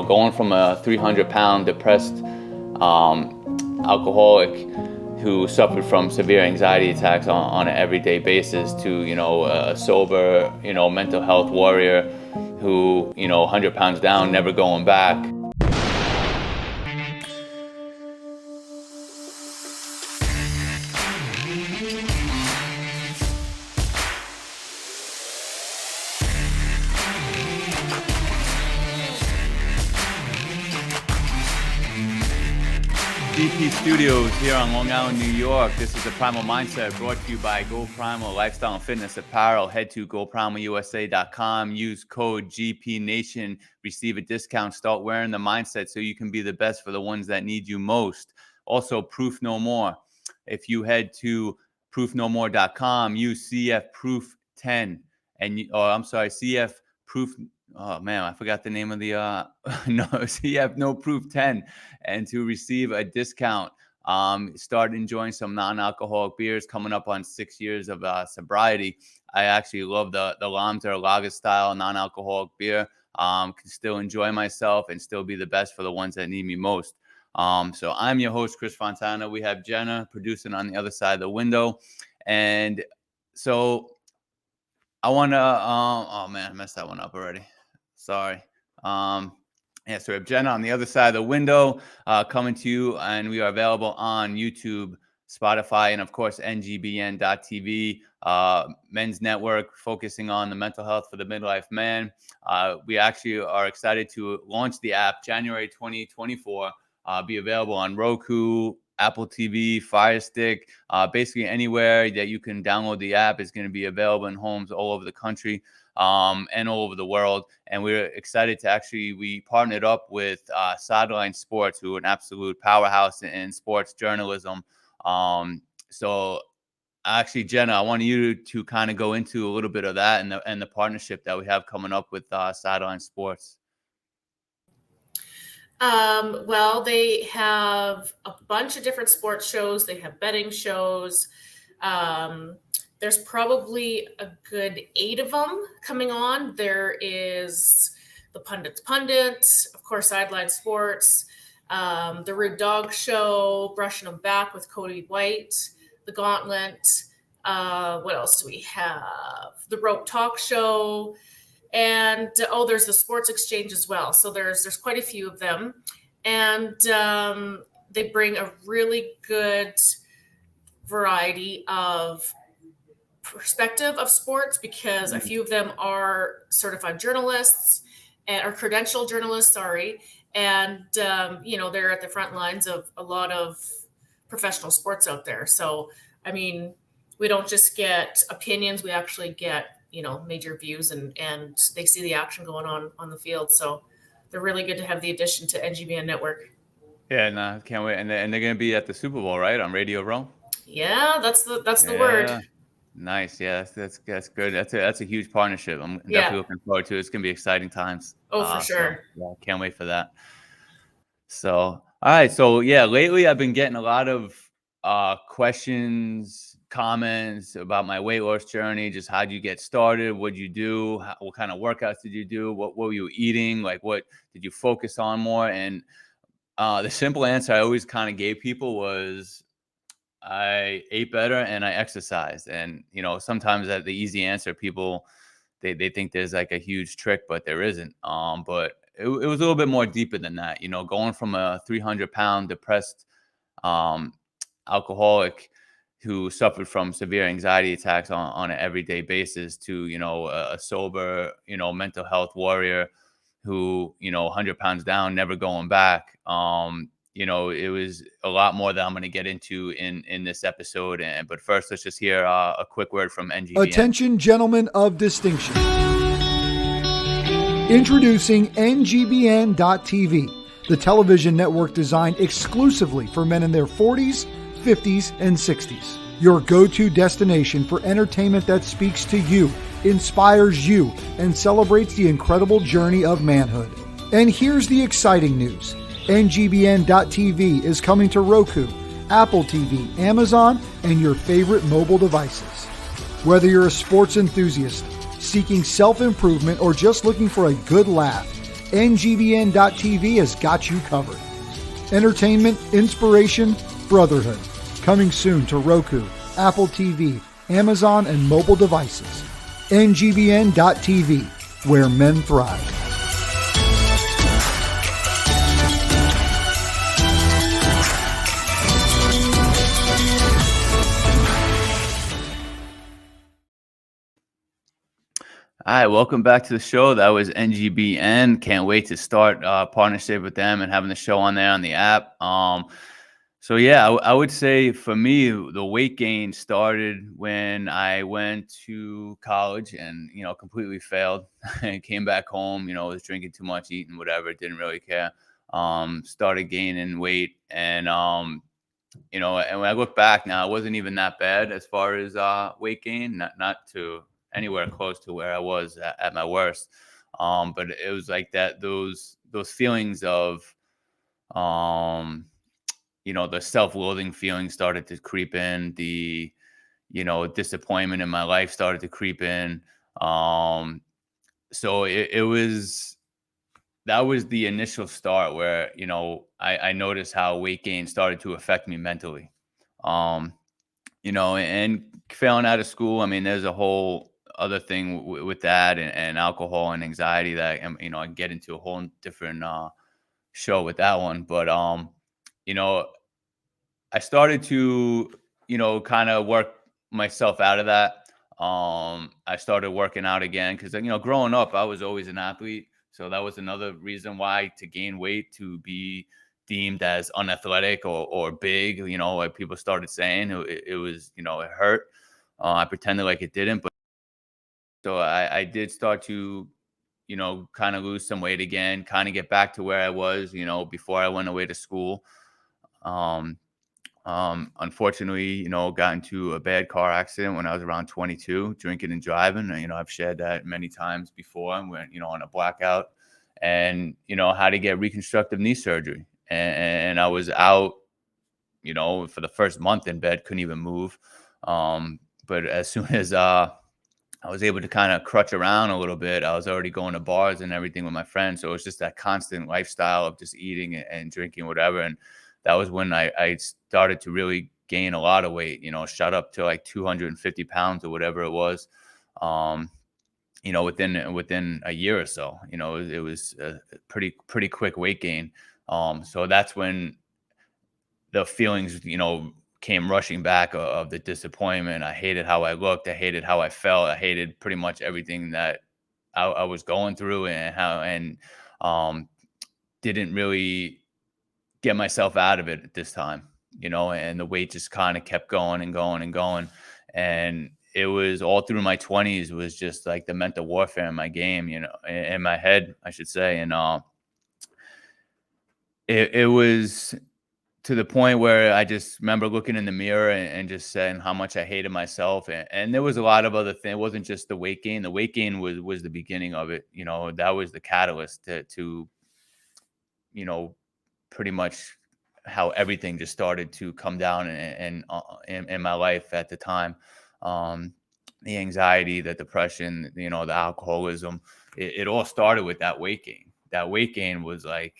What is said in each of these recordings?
going from a 300-pound depressed alcoholic who suffered from severe anxiety attacks on an everyday basis to, a sober, mental health warrior who, 100 pounds down, never going back. GP Studios here on Long Island, New York. This is the Primal Mindset brought to you by Go Primal Lifestyle and Fitness Apparel. Head to goprimalusa.com. Use code GPNation. Receive a discount. Start wearing the mindset so you can be the best for the ones that need you most. Also, Proof No More. If you head to proofnomore.com, use CF Proof 10 and CF Proof. Oh man, I forgot the name of the CF No Proof 10, and to receive a discount. Start enjoying some non-alcoholic beers. Coming up on 6 years of sobriety. I actually love the Lamter lager style non-alcoholic beer. Can still enjoy myself and still be the best for the ones that need me most. So I'm your host, Chris Fontana. We have Jenna producing on the other side of the window, and so I want to. Oh man, I messed that one up already. Sorry. So we have Jenna on the other side of the window coming to you, and we are available on YouTube, Spotify, and of course, ngbn.tv, Men's Network, focusing on the mental health for the midlife man. We actually are excited to launch the app January 2024, be available on Roku, Apple TV, Fire Stick, basically anywhere that you can download the app is going to be available in homes all over the country. And all over the world. And we're excited to we partnered up with Sideline Sports, who are an absolute powerhouse in sports journalism. So actually, Jenna, I want you to kind of go into a little bit of that and the partnership that we have coming up with Sideline Sports. Well, they have a bunch of different sports shows. They have betting shows. There's probably a good 8 of them coming on. There is the Pundits, of course, Sideline Sports, the Rude Dog Show, Brushing Them Back with Cody White, the Gauntlet. What else do we have? The Rope Talk Show, and there's the Sports Exchange as well. So there's quite a few of them, and they bring a really good variety of perspective of sports, because a few of them are certified journalists or credentialed journalists, and they're at the front lines of a lot of professional sports out there. So I mean, we don't just get opinions, we actually get major views, and they see the action going on the field. So they're really good to have the addition to NGBN Network. Yeah, no, can't wait. And they're going to be at the Super Bowl, right, on Radio Row? Yeah, that's the word. Nice. Yeah, that's good. That's a huge partnership. I'm definitely looking forward to it. It's going to be exciting times. Oh, for sure. So, can't wait for that. So, all right. So, lately I've been getting a lot of questions, comments about my weight loss journey. Just how'd you get started? What'd you do? What kind of workouts did you do? What were you eating? Like, what did you focus on more? And the simple answer I always kind of gave people was, I ate better and I exercised. And, sometimes the easy answer, people, they think there's like a huge trick, but there isn't. But it was a little bit more deeper than that, going from a 300-pound depressed alcoholic who suffered from severe anxiety attacks on an everyday basis to, a sober, mental health warrior who, 100 pounds down, never going back. It was a lot more that I'm going to get into in this episode. But first, let's just hear a quick word from NGBN. Attention, gentlemen of distinction. Introducing NGBN.TV, the television network designed exclusively for men in their 40s, 50s, and 60s. Your go-to destination for entertainment that speaks to you, inspires you, and celebrates the incredible journey of manhood. And here's the exciting news. NGBN.TV is coming to Roku, Apple TV, Amazon, and your favorite mobile devices. Whether you're a sports enthusiast, seeking self-improvement, or just looking for a good laugh, NGBN.TV has got you covered. Entertainment, inspiration, brotherhood. Coming soon to Roku, Apple TV, Amazon, and mobile devices. NGBN.TV, where men thrive. All right, welcome back to the show. That was NGBN. Can't wait to start partnership with them and having the show on there on the app. So yeah, I would say for me, the weight gain started when I went to college and, completely failed and came back home, was drinking too much, eating whatever, didn't really care. Started gaining weight and, and when I look back now, it wasn't even that bad as far as weight gain, not to anywhere close to where I was at my worst. But it was like that, those feelings of, the self-loathing feeling started to creep in, the, disappointment in my life started to creep in. So that was the initial start where, I noticed how weight gain started to affect me mentally. And failing out of school, I mean, there's a whole other thing with that and alcohol and anxiety that, I can get into a whole different show with that one. But, you know, I started to, kind of work myself out of that. I started working out again because, growing up, I was always an athlete. So that was another reason why to gain weight, to be deemed as unathletic or big, like people started saying it was, it hurt. I pretended like it didn't, but so I did start to, kind of lose some weight again, kind of get back to where I was, before I went away to school. Um, Unfortunately, got into a bad car accident when I was around 22, drinking and driving. And, I've shared that many times before. I went, on a blackout and, had to get reconstructive knee surgery. And I was out, for the first month in bed, couldn't even move. But as soon as I was able to kind of crutch around a little bit, I was already going to bars and everything with my friends. So it was just that constant lifestyle of just eating and drinking, whatever. And that was when I started to really gain a lot of weight, shot up to like 250 pounds or whatever it was, within a year or so. It was a pretty quick weight gain. So that's when the feelings, came rushing back of the disappointment. I hated how I looked. I hated how I felt. I hated pretty much everything that I was going through and didn't really get myself out of it at this time, and the weight just kind of kept going and going and going. And it was all through my 20s was just like the mental warfare in my game, in my head, I should say. And it was to the point where I just remember looking in the mirror and just saying how much I hated myself. And there was a lot of other things. It wasn't just the weight gain. The weight gain was the beginning of it. That was the catalyst to pretty much how everything just started to come down and in my life at the time. The anxiety, the depression, the alcoholism, it all started with that weight gain. That weight gain was like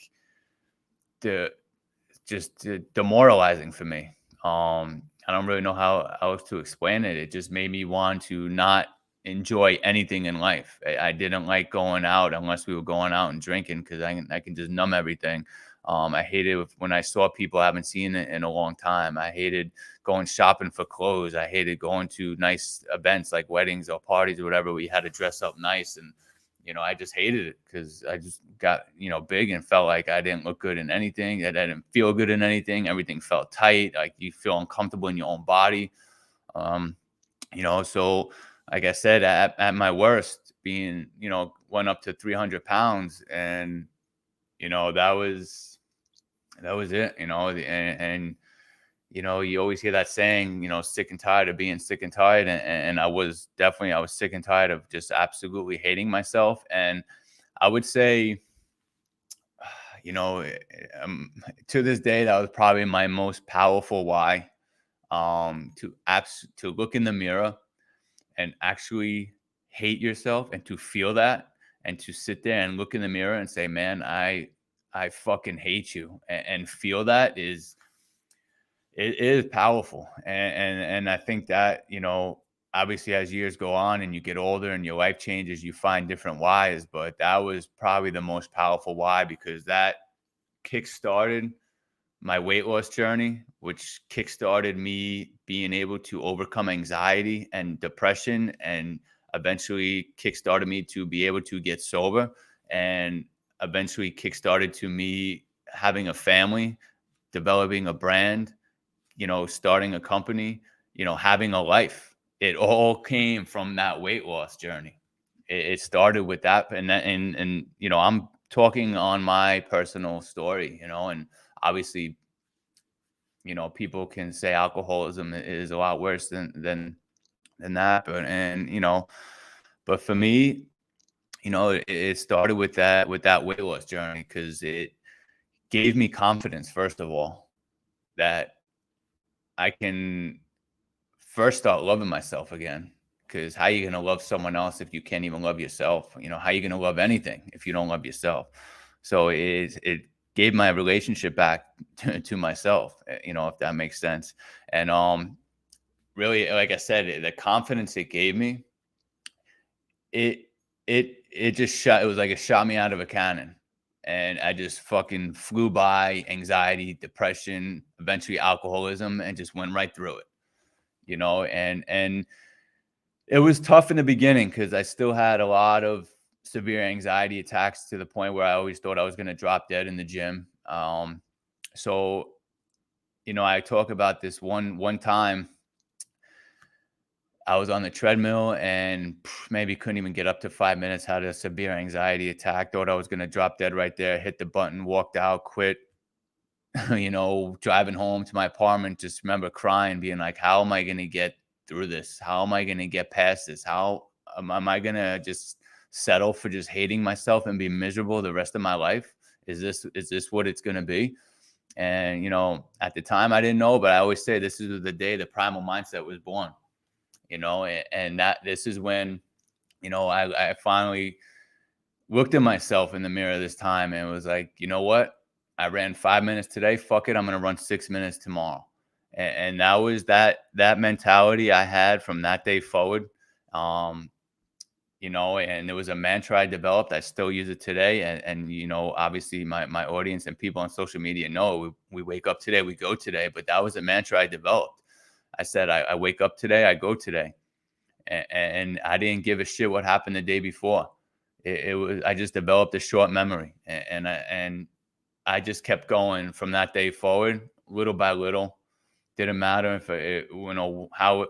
just demoralizing for me. I don't really know how else to explain it. It just made me want to not enjoy anything in life. I didn't like going out unless we were going out and drinking because I can just numb everything. I hated when I saw people I haven't seen in a long time. I hated going shopping for clothes. I hated going to nice events like weddings or parties or whatever. We had to dress up nice. And, I just hated it because I just got, big and felt like I didn't look good in anything. That I didn't feel good in anything. Everything felt tight. Like you feel uncomfortable in your own body. So like I said, at my worst being, went up to 300 pounds and, that was it, and you always hear that saying, sick and tired of being sick and tired. And I was sick and tired of just absolutely hating myself. And I would say, to this day, that was probably my most powerful why, to look in the mirror and actually hate yourself and to feel that and to sit there and look in the mirror and say, man, I fucking hate you, and feel that it is powerful. And I think that, you know, obviously as years go on and you get older and your life changes, you find different whys, but that was probably the most powerful why, because that kick-started my weight loss journey, which kickstarted me being able to overcome anxiety and depression, and eventually kickstarted me to be able to get sober, and eventually kickstarted to me having a family, developing a brand, you know, starting a company, you know, having a life. It all came from that weight loss journey. It started with that, and you know, I'm talking on my personal story, you know, and obviously, you know, people can say alcoholism is a lot worse than that, but and you know, but for me, you know, it started with that weight loss journey, because it gave me confidence, first of all, that I can first start loving myself again. Because how you gonna love someone else if you can't even love yourself? You know, how you gonna love anything if you don't love yourself? So it gave my relationship back to myself, you know, if that makes sense. And really, like I said, the confidence it gave me, it it just shot. It was like it shot me out of a cannon, and I just fucking flew by anxiety, depression, eventually alcoholism, and just went right through it. You know, and it was tough in the beginning because I still had a lot of severe anxiety attacks, to the point where I always thought I was going to drop dead in the gym. So, you know, I talk about this one time I was on the treadmill and maybe couldn't even get up to 5 minutes, had a severe anxiety attack, thought I was going to drop dead right there, hit the button, walked out, quit, you know, driving home to my apartment, just remember crying, being like, how am I going to get through this? How am I going to get past this? How am I going to just settle for just hating myself and be miserable the rest of my life? Is this what it's going to be? And, you know, at the time I didn't know, but I always say this is the day the primal mindset was born, you know, and that this is when, you know, I finally looked at myself in the mirror this time and was like, you know what? I ran 5 minutes today. Fuck it. I'm going to run 6 minutes tomorrow. And that was that mentality I had from that day forward. Um, you know, and it was a mantra I developed. I still use it today. And you know, obviously my audience and people on social media know we wake up today, we go today. But that was a mantra I developed. I said, I wake up today, I go today. And I didn't give a shit what happened the day before. It was, I just developed a short memory, and I just kept going from that day forward, little by little. Didn't matter if you know, how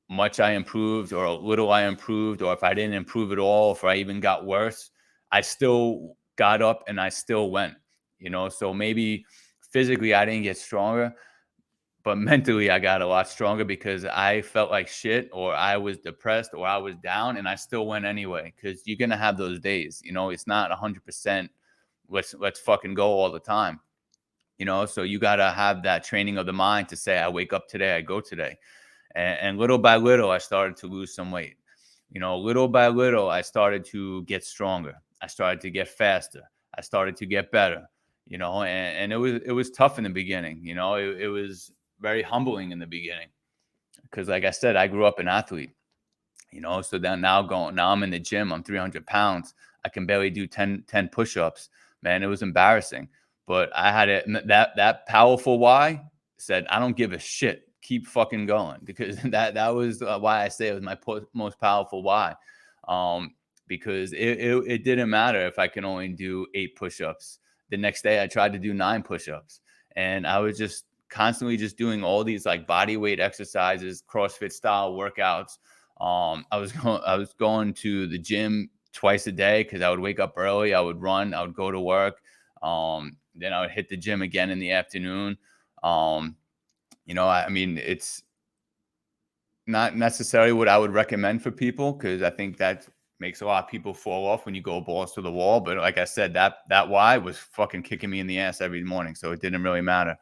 much I improved or little I improved, or if I didn't improve at all, if I even got worse. I still got up and I still went. You know, so maybe physically I didn't get stronger, but mentally I got a lot stronger, because I felt like shit, or I was depressed, or I was down, and I still went anyway. Because you're gonna have those days. You know, it's not 100%. Let's fucking go all the time. You know, so you gotta have that training of the mind to say, I wake up today, I go today. And little by little, I started to lose some weight. You know, little by little, I started to get stronger. I started to get faster. I started to get better. You know, and it was tough in the beginning. You know, it was very humbling in the beginning, because, like I said, I grew up an athlete. You know, so then now I'm in the gym. I'm 300 pounds. I can barely do 10 push-ups. Man, it was embarrassing. But I had that powerful why said, I don't give a shit. Keep fucking going, because that was why I say it was my most powerful why. Because it didn't matter if I can only do 8 push-ups. The next day I tried to do 9 push-ups, and I was just constantly just doing all these like body weight exercises, CrossFit style workouts. I was going to the gym twice a day, because I would wake up early, I would run, I would go to work. Then I would hit the gym again in the afternoon. You know, I mean, it's not necessarily what I would recommend for people, because I think that makes a lot of people fall off when you go balls to the wall. But like I said, that why was fucking kicking me in the ass every morning, so it didn't really matter.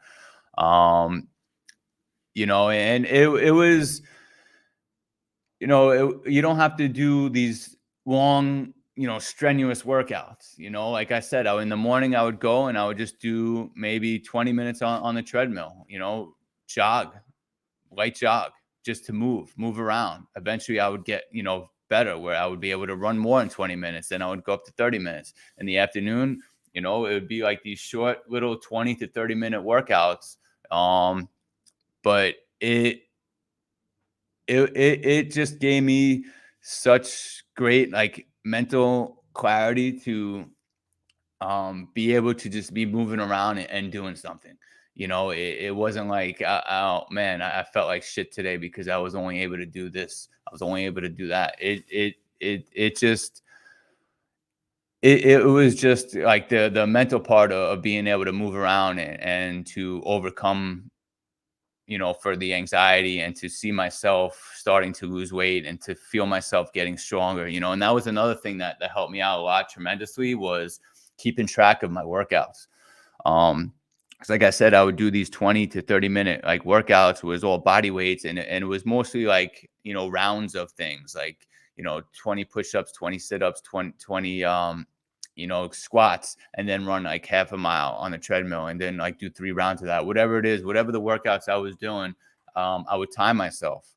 You know, and it was, you know, you don't have to do these long strenuous workouts. Like I said, in the morning I would go and I would just do maybe 20 minutes on the treadmill, jog, light jog, just to move around. Eventually I would get, better, where I would be able to run more in 20 minutes. Then I would go up to 30 minutes in the afternoon. It would be like these short little 20 to 30-minute workouts. But it just gave me such great like mental clarity to be able to just be moving around and doing something. It wasn't like, oh man, I felt like shit today because I was only able to do this. I was only able to do that. It was just like the mental part of being able to move around and to overcome, for the anxiety, and to see myself starting to lose weight and to feel myself getting stronger, and that was another thing that helped me out a lot tremendously, was keeping track of my workouts. Because like I said, I would do these 20 to 30-minute like workouts. It was all body weights, and it was mostly like, rounds of things like, 20 push-ups, 20 sit-ups, 20 squats, and then run like half a mile on the treadmill, and then like do 3 rounds of that, whatever it is, whatever the workouts I was doing. I would time myself.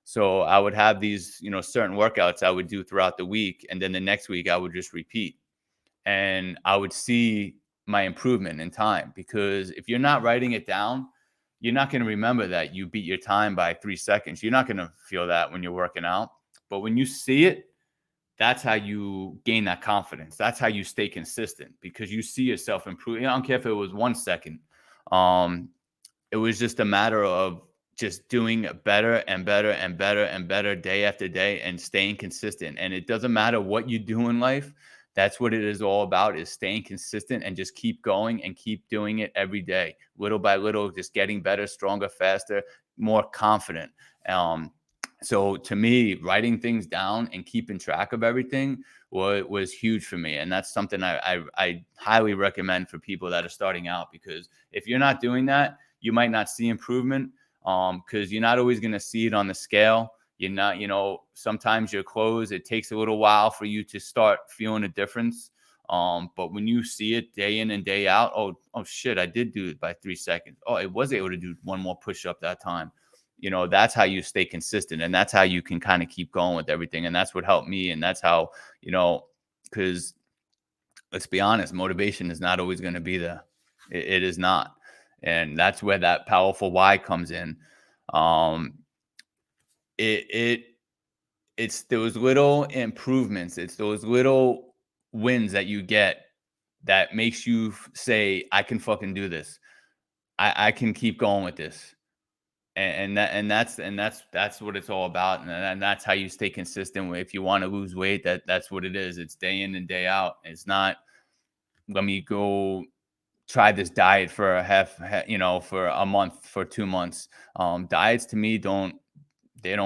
So I would have these, certain workouts I would do throughout the week. And then the next week I would just repeat, and I would see my improvement in time. Because if you're not writing it down, you're not going to remember that you beat your time by 3 seconds. You're not going to feel that when you're working out. But when you see it, that's how you gain that confidence. That's how you stay consistent, because you see yourself improving. I don't care if it was 1 second. It was just a matter of just doing better and better and better and better day after day, and staying consistent. And it doesn't matter what you do in life. That's what it is all about, is staying consistent and just keep going and keep doing it every day, little by little, just getting better, stronger, faster, more confident. So to me, writing things down and keeping track of everything was huge for me. And that's something I highly recommend for people that are starting out, because if you're not doing that, you might not see improvement, because you're not always going to see it on the scale. You're not, sometimes your clothes, it takes a little while for you to start feeling a difference. But when you see it day in and day out, oh shit, I did do it by 3 seconds. Oh, I was able to do 1 more push up that time. That's how you stay consistent, and that's how you can kind of keep going with everything. And that's what helped me. And that's how, because let's be honest, motivation is not always going to be there. It is not. And that's where that powerful why comes in. It's those little improvements. It's those little wins that you get that makes you say, I can fucking do this. I can keep going with this. And that's what it's all about. And that's how you stay consistent. If you want to lose weight, that's what it is. It's day in and day out. It's not, let me go try this diet for for a month, for 2 months. Diets to me don't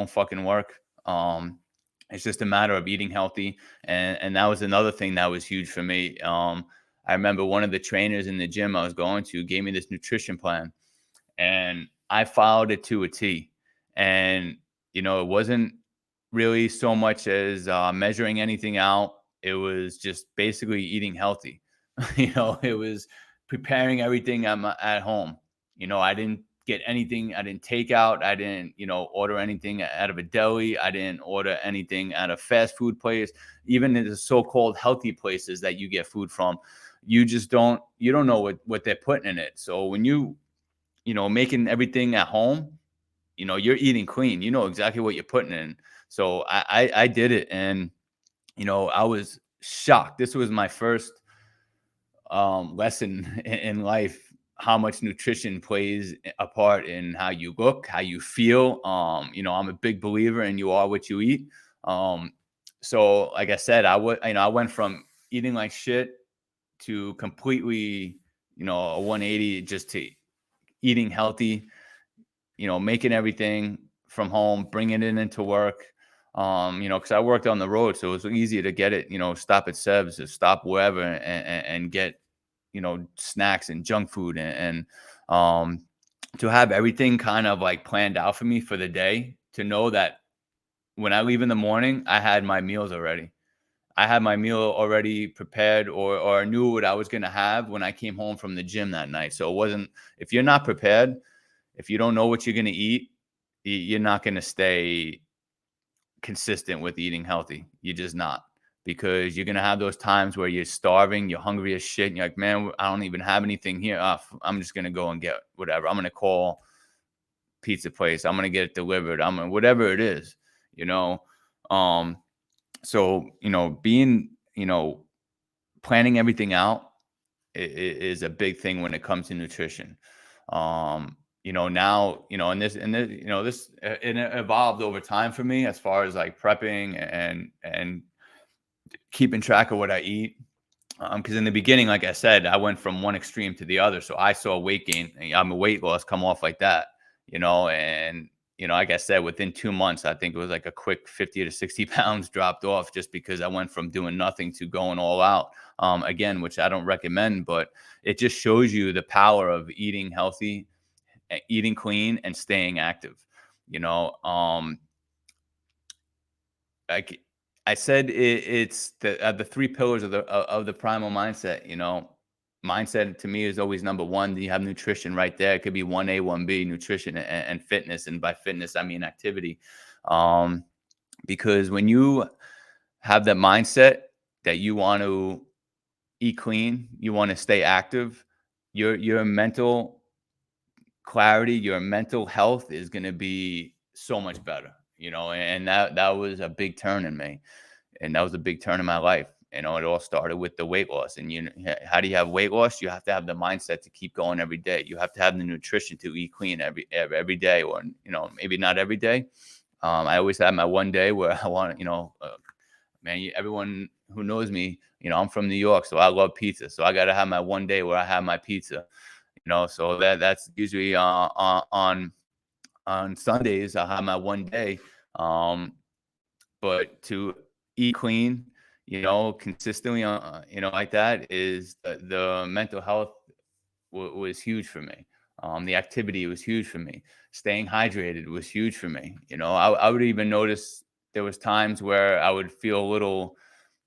fucking work. It's just a matter of eating healthy. And that was another thing that was huge for me. I remember one of the trainers in the gym I was going to gave me this nutrition plan, and I followed it to a T. And, it wasn't really so much as measuring anything out. It was just basically eating healthy. It was preparing everything at home. I didn't get anything. I didn't take out. I didn't, order anything out of a deli. I didn't order anything at a fast food place. Even in the so-called healthy places that you get food from, you don't know what they're putting in it. So when making everything at home, you're eating clean, exactly what you're putting in. So I did it. And, I was shocked. This was my first lesson in life, how much nutrition plays a part in how you look, how you feel. I'm a big believer in you are what you eat. So like I said, I went from eating like shit to completely, a 180, just to eating healthy, making everything from home, bringing it into work. Because I worked on the road, so it was easier to get it, stop at Seb's or stop wherever and get, snacks and junk food and to have everything kind of like planned out for me for the day, to know that when I leave in the morning, I had my meals already. I had my meal already prepared, or I knew what I was going to have when I came home from the gym that night. So it wasn't, if you're not prepared, if you don't know what you're going to eat, you're not going to stay consistent with eating healthy. You're just not, because you're going to have those times where you're starving, you're hungry as shit. And you're like, man, I don't even have anything here. I'm just going to go and get whatever. I'm going to call pizza place. I'm going to get it delivered. I'm going to, whatever it is, you know? So, being, planning everything out is a big thing when it comes to nutrition. Now, this it evolved over time for me as far as like prepping and keeping track of what I eat. Because in the beginning, like I said, I went from one extreme to the other. So I saw weight gain. I'm a weight loss come off like that, and like I said, within 2 months, I think it was like a quick 50 to 60 pounds dropped off, just because I went from doing nothing to going all out. Again, which I don't recommend, but it just shows you the power of eating healthy, eating clean, and staying active. Like I said, it's the 3 pillars of the primal mindset. Mindset to me is always number one. You have nutrition right there. It could be 1A, 1B, nutrition and fitness. And by fitness, I mean activity. Because when you have that mindset that you want to eat clean, you want to stay active, your mental clarity, your mental health is going to be so much better, and that was a big turn in me. And that was a big turn in my life. It all started with the weight loss. And how do you have weight loss? You have to have the mindset to keep going every day. You have to have the nutrition to eat clean every day, or maybe not every day. I always have my one day where I want, man, everyone who knows me, I'm from New York, so I love pizza. So I got to have my one day where I have my pizza. So that's usually on Sundays. I'll have my one day. But to eat clean, consistently, like that, is the mental health was huge for me. The activity was huge for me. Staying hydrated was huge for me. I would even notice there was times where I would feel a little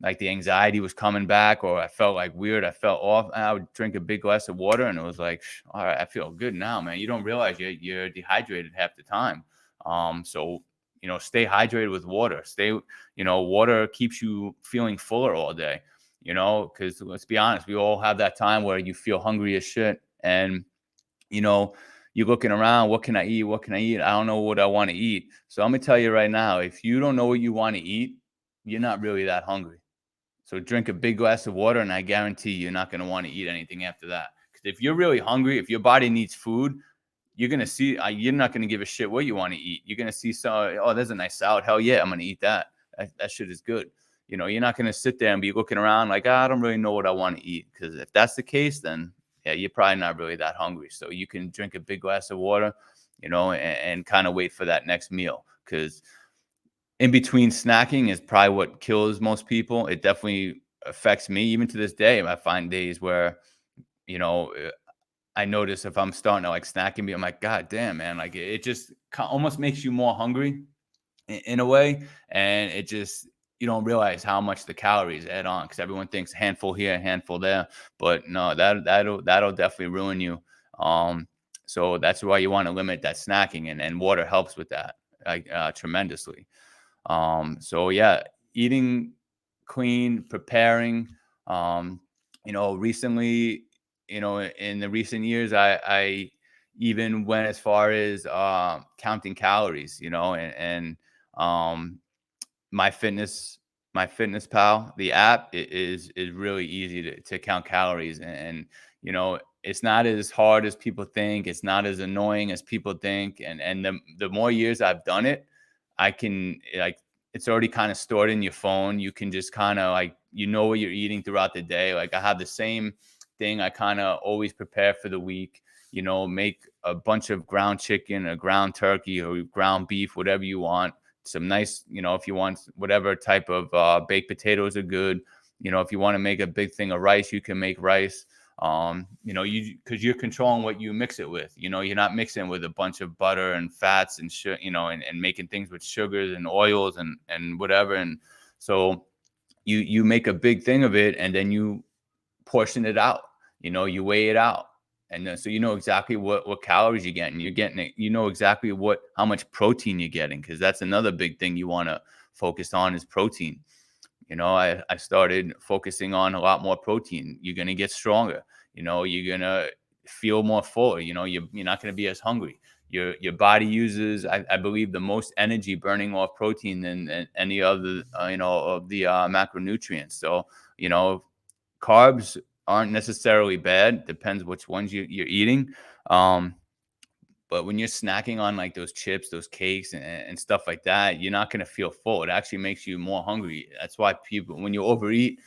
like the anxiety was coming back, or I felt like weird. I felt off. And I would drink a big glass of water, and it was like, all right, I feel good now, man. You don't realize you're dehydrated half the time. So stay hydrated with water. Water keeps you feeling fuller all day. Because let's be honest, we all have that time where you feel hungry as shit, and you're looking around. What can I eat? What can I eat? I don't know what I want to eat. So I'm gonna tell you right now, if you don't know what you want to eat, you're not really that hungry. So drink a big glass of water, and I guarantee you're not going to want to eat anything after that. Because if you're really hungry, if your body needs food, you're going to see, you're not going to give a shit what you want to eat. You're going to see, oh, there's a nice salad. Hell yeah, I'm going to eat that. That shit is good. You're not going to sit there and be looking around like, I don't really know what I want to eat. Because if that's the case, then yeah, you're probably not really that hungry. So you can drink a big glass of water, and kind of wait for that next meal. Because in between snacking is probably what kills most people. It definitely affects me even to this day. I find days where, I notice if I'm starting to like snack and I'm like, God damn, man, like it just almost makes you more hungry in a way. And it just, you don't realize how much the calories add on, because everyone thinks a handful here, a handful there, but no, that'll definitely ruin you. So that's why you want to limit that snacking, and water helps with that, like tremendously. So yeah, eating clean, preparing, recently, in the recent years, I even went as far as, counting calories, my fitness, pal, the app is really easy to count calories. And it's not as hard as people think. It's not as annoying as people think. And the more years I've done it, I can, like, it's already kind of stored in your phone. You can just kind of like, what you're eating throughout the day. Like I have the same thing. I kind of always prepare for the week, make a bunch of ground chicken, or ground turkey, or ground beef, whatever you want. Some nice, if you want whatever type of baked potatoes are good. If you want to make a big thing of rice, you can make rice. Because you're controlling what you mix it with. You're not mixing with a bunch of butter and fats and and making things with sugars and oils and whatever. And so, you make a big thing of it, and then you portion it out. You weigh it out, and then, so you know exactly what calories you're getting. You're getting it. You know exactly how much protein you're getting, because that's another big thing you want to focus on is protein. I started focusing on a lot more protein. You're gonna get stronger. You're gonna feel more full. You're not gonna be as hungry. Your body uses, I believe, the most energy burning off protein than any other, of the macronutrients. So, carbs aren't necessarily bad. Depends which ones you're eating. But when you're snacking on like those chips, those cakes, and stuff like that, you're not going to feel full. It actually makes you more hungry. That's why people, when you overeat,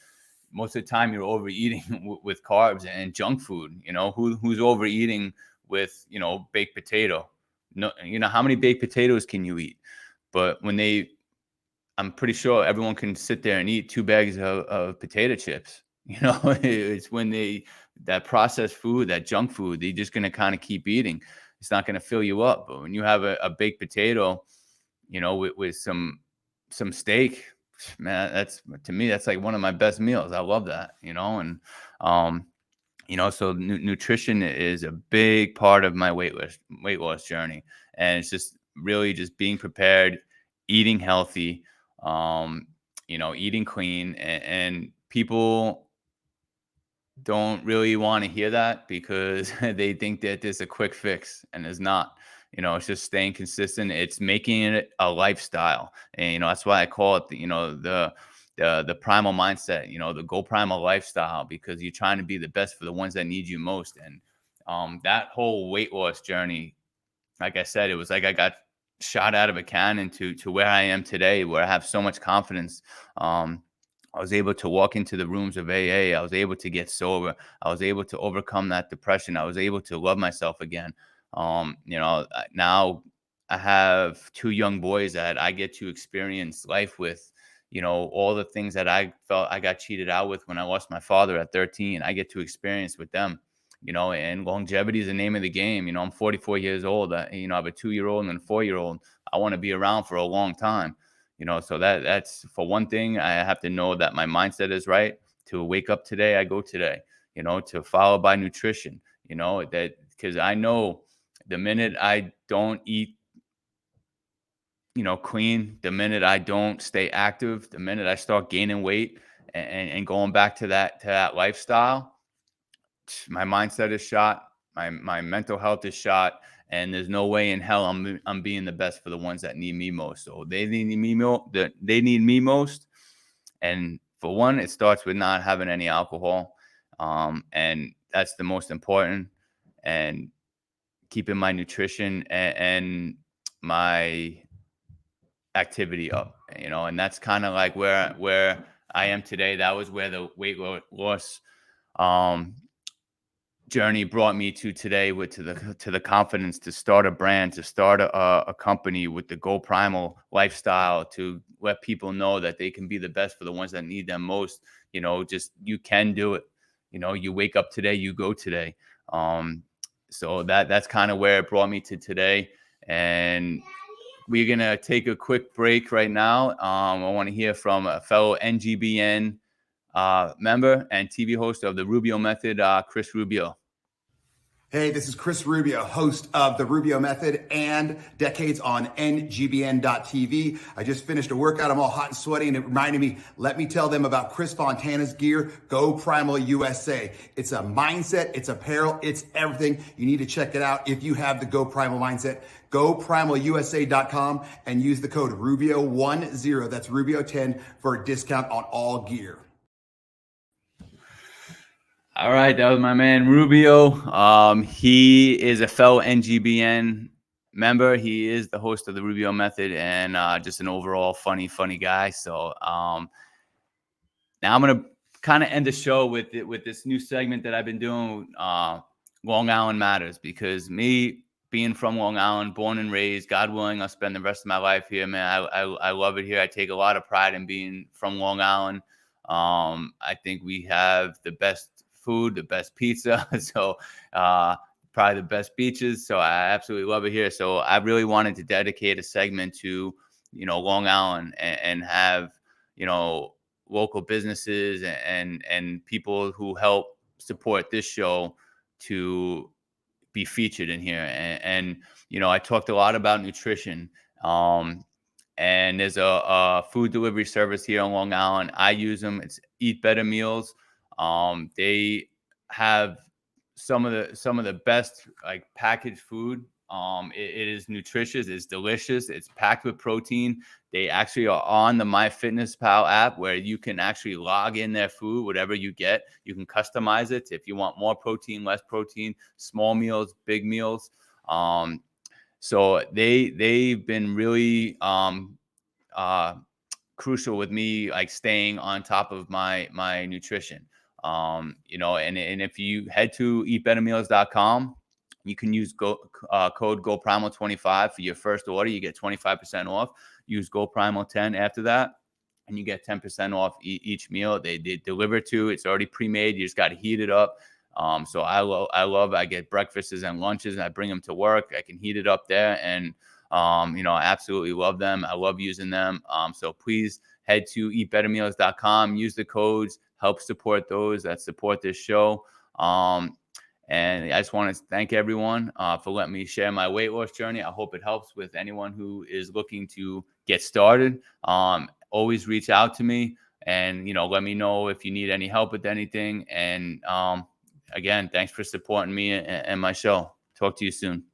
most of the time you're overeating with carbs and junk food. Who's overeating with, baked potato? No, how many baked potatoes can you eat? But I'm pretty sure everyone can sit there and eat 2 bags of potato chips. It's when that processed food, that junk food, they're just going to kind of keep eating. It's not going to fill you up. But when you have a baked potato, with some steak, man, to me, that's like one of my best meals. I love that, so nutrition is a big part of my weight loss journey. And it's just really just being prepared, eating healthy, eating clean, and people don't really want to hear that because they think that there's a quick fix, and there's not. It's just staying consistent. It's making it a lifestyle, and that's why I call it the primal mindset. The Go Primal lifestyle, because you're trying to be the best for the ones that need you most. And that whole weight loss journey, like I said, it was like I got shot out of a cannon to where I am today, where I have so much confidence. I was able to walk into the rooms of AA. I was able to get sober. I was able to overcome that depression. I was able to love myself again. Now I have 2 young boys that I get to experience life with. All the things that I felt I got cheated out with when I lost my father at 13, I get to experience with them. And longevity is the name of the game. I'm 44 years old. I have a 2-year-old and a 4-year-old. I want to be around for a long time. So that's, for one thing, I have to know that my mindset is right. To wake up today, I go today, to follow by nutrition, that, because I know the minute I don't eat, clean, the minute I don't stay active, the minute I start gaining weight and going back to that lifestyle, my mindset is shot. My mental health is shot. And there's no way in hell I'm being the best for the ones that need me most. So they need me most. And for one, it starts with not having any alcohol. And that's the most important. And keeping my nutrition and my activity up, and that's kind of like where I am today. That was where the weight loss journey brought me to today, to the confidence to start a brand, to start a company with the Go Primal lifestyle, to let people know that they can be the best for the ones that need them most. Just, you can do it. You wake up today, you go today. So that's kind of where it brought me to today. And we're gonna take a quick break right now. I want to hear from a fellow NGBN member and TV host of the Rubio Method, Chris Rubio. Hey, this is Chris Rubio, host of The Rubio Method and Decades on NGBN.TV. I just finished a workout. I'm all hot and sweaty, and it reminded me, let me tell them about Chris Fontana's gear, Go Primal USA. It's a mindset, it's apparel, it's everything. You need to check it out if you have the Go Primal mindset. GoPrimalUSA.com and use the code Rubio10, that's Rubio10, for a discount on all gear. All right, that was my man Rubio. He is a fellow NGBN member. He is the host of the Rubio Method, and just an overall funny guy. So now I'm gonna kind of end the show with this new segment that I've been doing, Long Island Matters, because me being from Long Island, born and raised, God willing, I'll spend the rest of my life here, man. I love it here. I take a lot of pride in being from Long Island. I think we have the best food, the best pizza, so probably the best beaches. So I absolutely love it here. So I really wanted to dedicate a segment to, Long Island, and have, local businesses and people who help support this show to be featured in here. And you know, I talked a lot about nutrition. And there's a food delivery service here on Long Island. I use them. It's Eat Better Meals. They have some of the best like packaged food. It is nutritious. It's delicious. It's packed with protein. They actually are on the MyFitnessPal app where you can actually log in their food, whatever you get. You can customize it if you want more protein, less protein, small meals, big meals. So they've been really crucial with me, like staying on top of my nutrition. You know, and if you head to eatbettermeals.com, you can use code GoPrimal25 for your first order. You get 25% off. Use GoPrimal10 after that, and you get 10% off each meal. They deliver to. It's already pre-made. You just got to heat it up. So I get breakfasts and lunches, and I bring them to work. I can heat it up there, and you know, I absolutely love them. I love using them. So please head to eatbettermeals.com. Use the codes. Help support those that support this show. And I just want to thank everyone for letting me share my weight loss journey. I hope it helps with anyone who is looking to get started. Always reach out to me, and you know, let me know if you need any help with anything. And again, thanks for supporting me and my show. Talk to you soon.